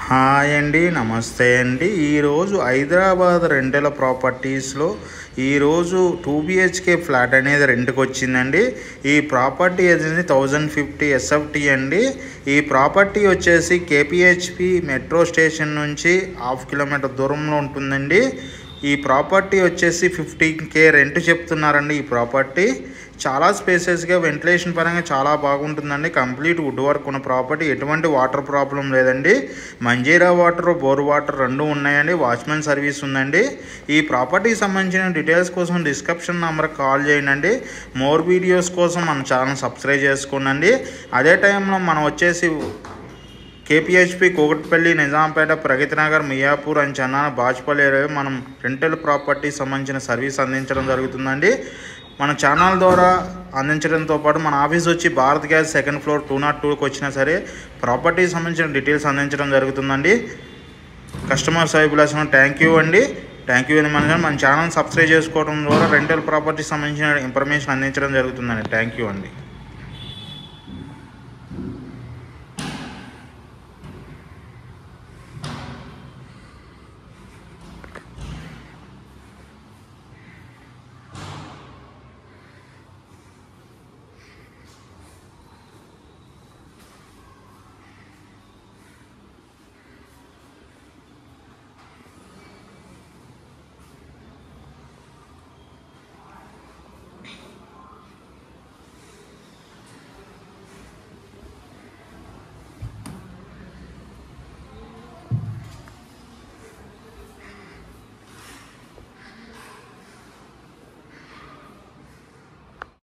Hi అండి, నమస్తే అండి. ఈరోజు హైదరాబాద్ రెంటల్ ప్రాపర్టీస్లో ఈరోజు 2 BHK ఫ్లాట్ అనేది రెంట్కి వచ్చిందండి. ఈ ప్రాపర్టీ వచ్చేసి 1050 SFT అండి. ఈ ప్రాపర్టీ వచ్చేసి KPHP మెట్రో స్టేషన్ నుంచి 1/2 కిలోమీటర్ దూరంలో ఉంటుందండి. ఈ ప్రాపర్టీ వచ్చేసి 15K రెంట్ చెప్తున్నారండి. ఈ ప్రాపర్టీ చాలా స్పేసెస్గా వెంటిలేషన్ పరంగా చాలా బాగుంటుందండి. కంప్లీట్ వుడ్ వర్క్ ఉన్న ప్రాపర్టీ, ఎటువంటి వాటర్ ప్రాబ్లం లేదండి. మంజీరా వాటర్, బోర్ వాటర్ రెండు ఉన్నాయండి. వాచ్మెన్ సర్వీస్ ఉందండి. ఈ ప్రాపర్టీకి సంబంధించిన డీటెయిల్స్ కోసం డిస్క్రిప్షన్ నెంబర్కి కాల్ చేయండి. మోర్ వీడియోస్ కోసం మన ఛానల్ సబ్స్క్రైబ్ చేసుకోండి. అదే టైంలో మనం వచ్చేసి KPHP కూకట్పల్లి, నిజాంపేట, ప్రగతి నగర్, మియాపూర్ అండ్ చెన్నాన, బాజ్పల్లి ఏరియా మనం రెంటల్ ప్రాపర్టీ సంబంధించిన సర్వీస్ అందించడం జరుగుతుందండి. మన ఛానల్ ద్వారా అందించడంతో పాటు మన ఆఫీస్ వచ్చి భారత్ గ్యాస్ 2nd ఫ్లోర్ 202కి వచ్చినా సరే ప్రాపర్టీకి సంబంధించిన డీటెయిల్స్ అందించడం జరుగుతుందండి. కస్టమర్ సర్వీస్ థ్యాంక్ యూ అండి. Thank you very much. మన ఛానల్ సబ్స్క్రైబ్ చేసుకోవడం ద్వారా రెంటల్ ప్రాపర్టీకి సంబంధించిన ఇన్ఫర్మేషన్ అందించడం జరుగుతుందండి. థ్యాంక్ యూ అండి.